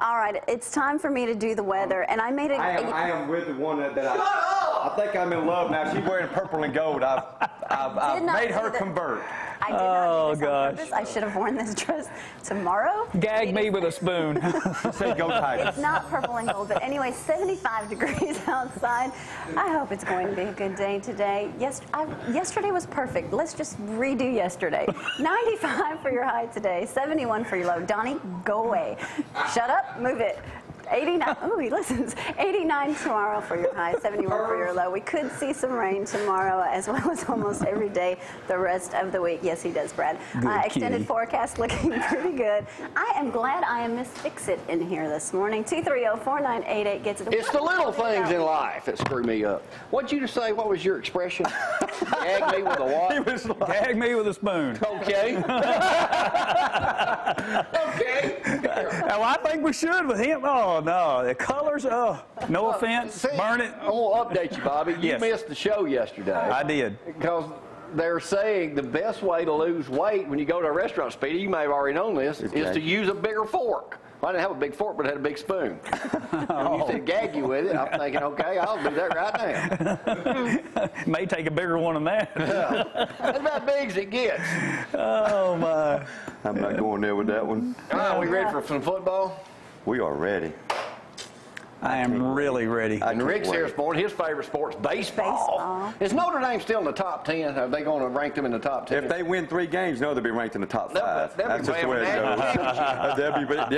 All right, it's time for me to do the weather, and I made it. I am with the one that I think I'm in love now. She's wearing purple and gold. I've made her convert. I did not do this on purpose. I should have worn this dress tomorrow. Gag me with a spoon. Say go Tigers. It's not purple and gold, but anyway, 75 degrees outside. I hope it's going to be a good day today. Yesterday was perfect. Let's just redo yesterday. 95 for your high today, 71 for your low. Donnie, go away. Shut up, move it. 89, oh, he listens. 89 tomorrow for your high, 71 for your low. We could see some rain tomorrow as well as almost every day the rest of the week. Yes, he does, Brad. Extended forecast looking pretty good. I am glad I am Miss Fix-It in here this morning. 230-4988 gets it. It's the little things in life that screw me up. What'd you just say? What was your expression? Gag me with a what? He was like, gag me with a spoon. Okay. Okay. Now, I think we should with him. Oh, no. The colors, oh, no offense. See, burn it. I want to update you, Bobby. You missed the show yesterday. I did. Because they're saying the best way to lose weight when you go to a restaurant, Speedy, you may have already known this, is to use a bigger fork. Well, I didn't have a big fork, but I had a big spoon. And you said gag you with it. I'm thinking, okay, I'll do that right now. May take a bigger one than that. Yeah. That's about big as it gets. Oh, my. I'm not going there with that one. All right, we ready for some football? We are ready. I am really ready. And Rick's here this morning. His favorite sport's baseball. Is Notre Dame still in the top 10? Are they going to rank them in the top 10? If they win 3 games, no, they'll be ranked in the top 5. That's just the way it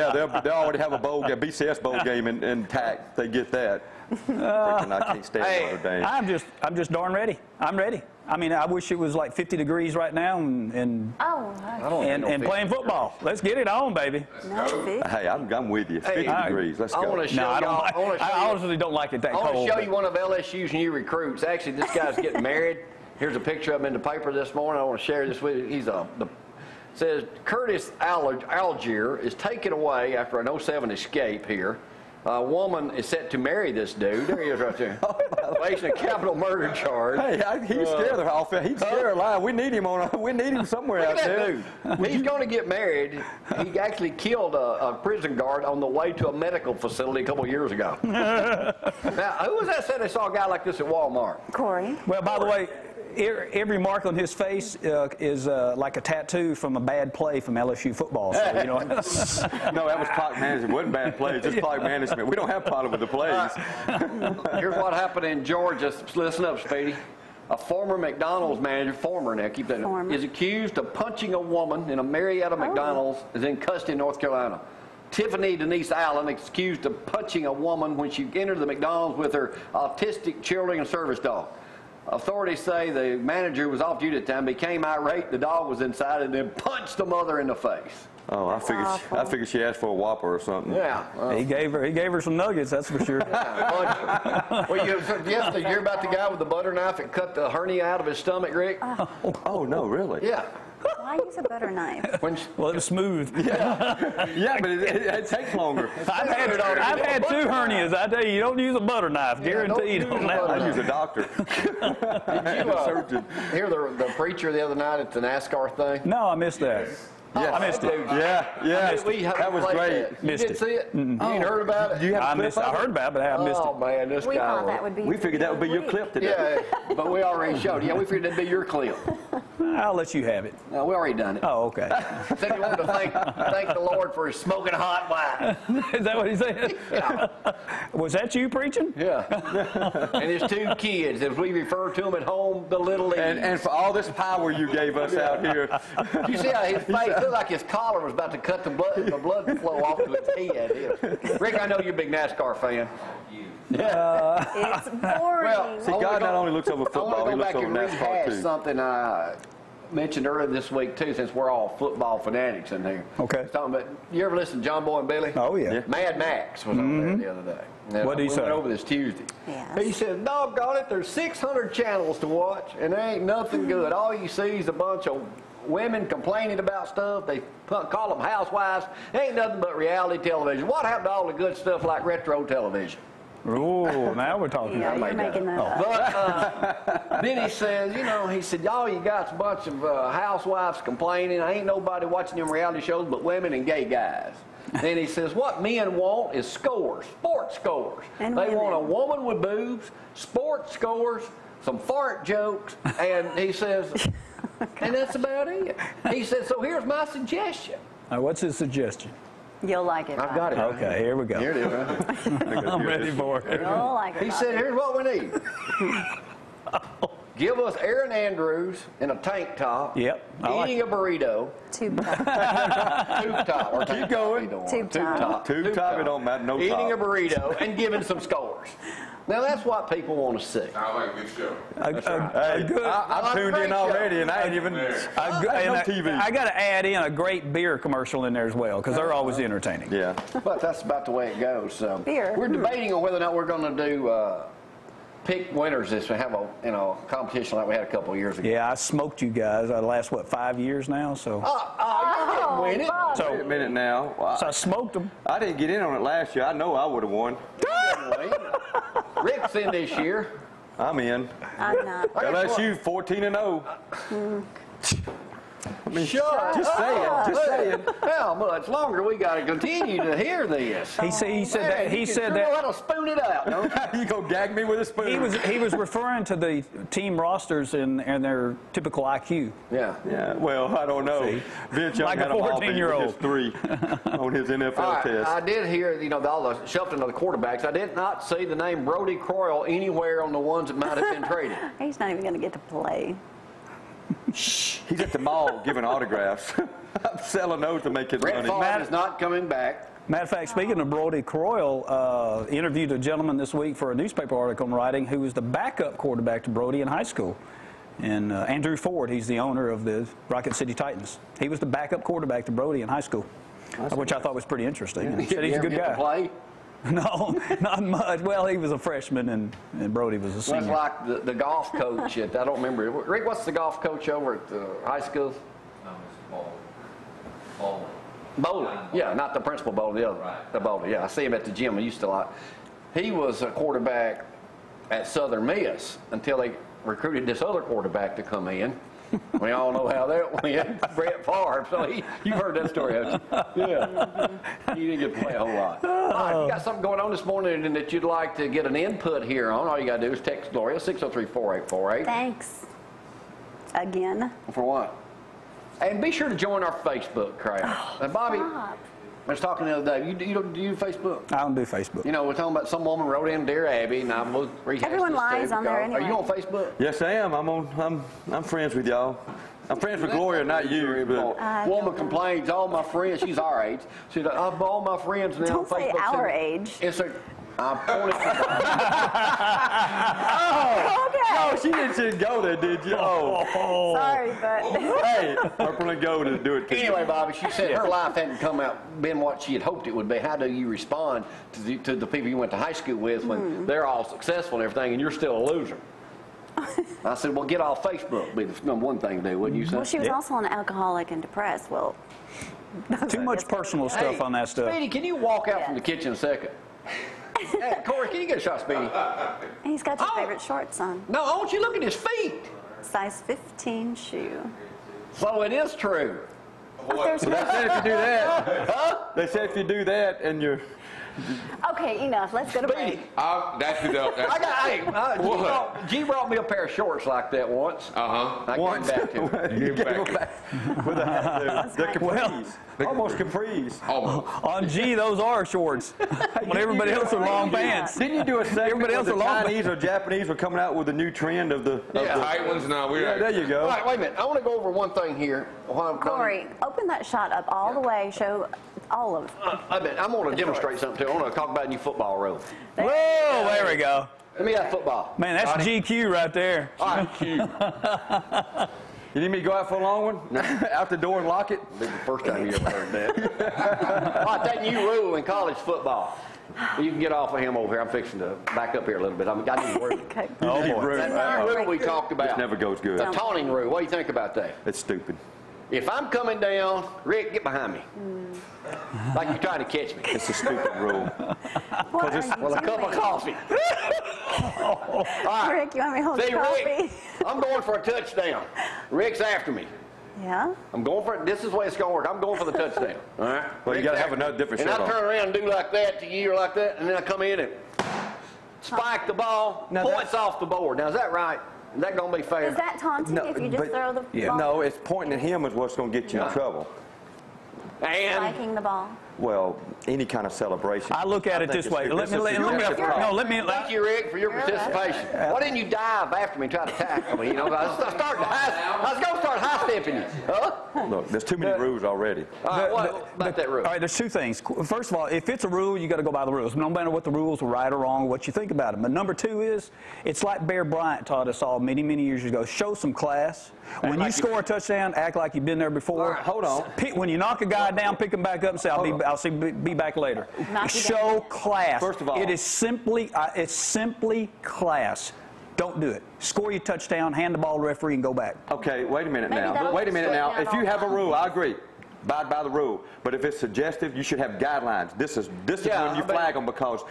goes. They'll already have a bowl game, BCS bowl game intact. They get that. I can't stand Notre Dame. I'm just darn ready. I'm ready. I mean, I wish it was like 50 degrees right now and playing football. Let's get it on, baby. Hey, I'm with you. 50 degrees. Let's go. I honestly don't like it that cold. I want to show you one of LSU's new recruits. Actually, this guy's getting married. Here's a picture of him in the paper this morning. I want to share this with you. He's says Curtis Algier is taken away after an 07 escape here. A woman is set to marry this dude. There he is right there. Facing a capital murder charge. Hey, he's scared of off. He's scared alive. We need him we need him somewhere out there. Dude. He's going to get married. He actually killed a prison guard on the way to a medical facility a couple of years ago. Now, who was that said they saw a guy like this at Walmart? Corey. Well, by the way, every mark on his face is like a tattoo from a bad play from LSU football. So, you know. No, that was clock management. It wasn't bad plays, just clock management. We don't have problem with the plays. Here's what happened in Georgia. Listen up, Speedy. A former McDonald's manager, is accused of punching a woman in a Marietta McDonald's, is in custody in North Carolina. Tiffany Denise Allen is accused of punching a woman when she entered the McDonald's with her autistic children and service dog. Authorities say the manager was off duty at the time, became irate, the dog was inside, and then punched the mother in the face. Oh, I figured she asked for a Whopper or something. Yeah. He gave her some nuggets, that's for sure. Well, you hear about the guy with the butter knife that cut the hernia out of his stomach, Rick? Oh no, really? Yeah. Why use a butter knife? Well, it was smooth. Yeah, but it takes longer. I've had 2 hernias. I tell you, you don't use a butter knife. Guaranteed on that one. I use a doctor. Did you hear the preacher the other night at the NASCAR thing? No, I missed that. Yeah, I missed it. Yeah. That was great. You didn't see it? You ain't heard about it? I heard about it, but I missed it. Oh, man, this we guy. thought that would be. We figured that would be your clip today. Yeah, but we already showed it. Yeah, we figured that'd be your clip. I'll let you have it. No, we already done it. Oh, okay. Said he wanted to thank the Lord for his smoking hot wine. Is that what he said? Yeah. Was that you preaching? Yeah. And his 2 kids, as we refer to them at home, the little leagues. And for all this power you gave us out here. You see how his face looked like his collar was about to cut the blood flow off to his head. Rick, I know you're a big NASCAR fan. It's boring. Well, see, God not only looks over football, he looks over NASCAR too. Something I mentioned earlier this week too, since we're all football fanatics in here. Okay. Talking about, you ever listen to John Boy and Billy? Oh yeah. Mad Max was on there the other day. Now, what did he say? We went over this Tuesday. Yes. He said, doggone it, there's 600 channels to watch, and there ain't nothing good. All you see is a bunch of women complaining about stuff. They call them housewives. Ain't nothing but reality television. What happened to all the good stuff like retro television? Oh, now we're talking. Yeah, you're making that up. But then he says, he said, y'all, you got a bunch of housewives complaining. Ain't nobody watching them reality shows but women and gay guys. Then he says, what men want is scores, sports scores. And they women. want a woman with boobs, sports scores, some fart jokes, and he says, and that's about it. He says, so here's my suggestion. What's his suggestion? You'll like it. I've got it. Okay, here we go. Here it is, right? I'm ready for it. You'll like it. He said, here's what we need. Give us Aaron Andrews in a tank top, Yep. eating a burrito, Tube top. tube top, or Keep going. Tube top. Tube top, it don't matter, no top. eating a burrito and giving some scores. Now that's what people want to see. I like a good show. Hey, good. I'm tuned in already, and I ain't even no TV. I got to add in a great beer commercial in there as well, because they're always entertaining. Yeah. But that's about the way it goes. So Beer. we're debating on whether or not we're going to do pick winners this. We have a competition like we had a couple of years ago. Yeah, I smoked you guys. I last, 5 years now, so. You didn't win it. Bob. So, wait a minute now. So I smoked them. I didn't get in on it last year. I know I would have won. Rick's in this year. I'm in. I'm not. LSU 14-0. I mean, Shut just saying. Just saying. How much longer we got to continue to hear this? He said that. He said Know that. how to spoon it out, don't you? You go gag me with a spoon. He was referring to the team rosters and their typical IQ. Yeah. Yeah, well, I don't know. See? Vince Young Like a had a ball 14-year-old. with 3 on his NFL All right, test. I did hear, all the shuffling of the quarterbacks. I did not see the name Brody Croyle anywhere on the ones that might have been traded. He's not even going to get to play. He's at the mall giving autographs. I'm selling those to make his Brett money. Favre is not coming back. Matter of fact, speaking of Brody Croyle, interviewed a gentleman this week for a newspaper article I'm writing who was the backup quarterback to Brody in high school. And Andrew Ford, he's the owner of the Rocket City Titans. He was the backup quarterback to Brody in high school, which I thought was pretty interesting. And he said he's a good guy. Play? No, not much. Well, he was a freshman, and Brody was a senior. Well, it's like the golf coach at, I don't remember. Rick, what's the golf coach over at the high school? Bowling. Bowling. Yeah, not the principal bowling, the other. Right. The bowling, yeah. I see him at the gym. I used to like. He was a quarterback at Southern Miss until they recruited this other quarterback to come in. We all know how that went. Brett Favre. So you've heard that story, haven't you? Yeah. You didn't get to play a whole lot. All right, you got something going on this morning that you'd like to get an input here on. All you got to do is text Gloria, 603-4848. Thanks. Again. For what? And be sure to join our Facebook crowd. And Bobby, Stop. I was talking the other day. You do Facebook? I don't do Facebook. We're talking about some woman wrote in Dear Abby, and I will rehash Everyone this lies too, on there because- Are you anyway. on Facebook? Yes, I am. I'm friends with y'all. I'm friends with Gloria, not you. But Woman complains, all my friends, she's our age. She's like, all my friends now on Don't say Facebook. our age. It's a, I'm pointing to oh, she didn't go there, did you? Oh, Sorry, but hey, Purple and Gold to do it. To Anyway, Bobby, she said her life hadn't been what she had hoped it would be. How do you respond to the people you went to high school with when they're all successful and everything, and you're still a loser? I said, well, get off Facebook. Be the number one thing to do, wouldn't you say? well, she was also an alcoholic and depressed. Well, Too much personal stuff on that stuff. Speedy, can you walk out from the kitchen a second? Hey, Corey, can you get a shot, Speedy? he's got your favorite shorts on. No, I want you to look at his feet. Size 15 shoe. So it is true. There's They said if you do that, they said if you do that and you're. Okay, enough. Let's go to Speedy. break. G brought me a pair of shorts like that once. I Once. gave them back to him. You gave them back. With the capris. Almost capris. Almost. On G, those are shorts. When everybody else are long pants. Didn't you do a segment Everybody else where the are long Chinese or Japanese were coming out with a new trend of the... Yeah. Tight ones now. Yeah, there you go. All right, wait a minute. I want to go over one thing here. Corey, open that shot up all the way. Show all of. I'm going to demonstrate something too. I want to talk about a new football rule. Whoa, there we go. Let me have football. Man, that's GQ right there. All right. You need me to go out for a long one? Out the door and lock it? This is the first time you ever heard that. All right, that new rule in college football. You can get off of him over here. I'm fixing to back up here a little bit. I need to worry. Okay. Oh, boy. Rude. That new rule we talked about. This never goes good. The taunting rule. What do you think about that? It's stupid. If I'm coming down, Rick, get behind me. Like you're trying to catch me. It's a stupid rule. What are you Well, a cup of coffee. All right. Rick, you want me to hold See, the coffee? Rick, I'm going for a touchdown. Rick's after me. Yeah? I'm going for it. This is the way it's going to work. I'm going for the touchdown. All right? Well, you got to have another different And shirt I on. turn around and do like that to you or like that, and then I come in and spike the ball, Now points off the board. Now, is that right? Is that going to be fair? Is that taunting if you just but- throw the ball? No, it's pointing at him is what's going to get you in trouble. And Spiking the ball. Well, any kind of celebration. I look at it this way. Let me. thank you, Rick, for your participation. Why didn't you dive after me and try to tackle me? You know, I was going to start high-stepping you. Huh? Look, there's too many rules already. All right, what about that rule? All right, there's two things. First of all, if it's a rule, you got to go by the rules. No matter what the rules are, right or wrong, what you think about them. But number two is, it's like Bear Bryant taught us all many, many years ago. Show some class. When you score a touchdown, act like you've been there before. All right, hold on. When you knock a guy down, pick him back up and say, I'll be back later. Show class. First of all, it is simply class. Don't do it. Score your touchdown, hand the ball to the referee, and go back. Okay, wait a minute Maybe now. that'll Wait a minute straighten now. out If you all have a that. rule, I agree. Abide by the rule. But if it's suggestive, you should have guidelines. This is when you flag them, because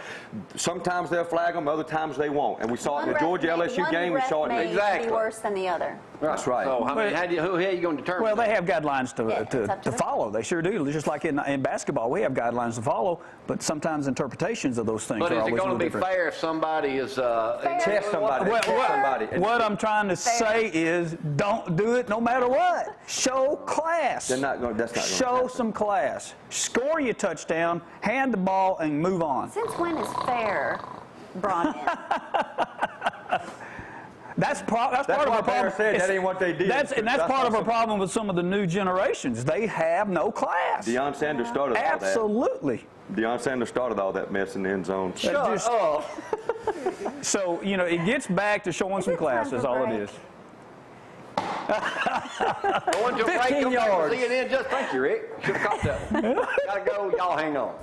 sometimes they'll flag them, other times they won't. And we saw it in the Georgia LSU game. We saw it in Exactly. Be worse than the other. That's right. So, I mean, who are you going to determine? Well, they have guidelines Yeah, it's up to to them. follow. They sure do. Just like in basketball, we have guidelines to follow, but sometimes interpretations of those things But are is it always a going little to be different. fair if somebody is... Test somebody. Well, Test somebody. what I'm trying to say is, don't do it no matter what. Show class. That's not going to Show happen. some class. Score your touchdown, hand the ball, and move on. Since when is fair brought in? That's part of why our Bear problem. said that ain't what they did. That's part of our problem with some of the new generations. They have no class. Deion Sanders started all that. Absolutely. Deion Sanders started all that mess in the end zone. Shut up. So, it gets back to showing some it class time is for all it break? is. Going to 15 yards. See you then. Just thank you, Rick. Should have caught that one. Gotta go. Y'all hang on.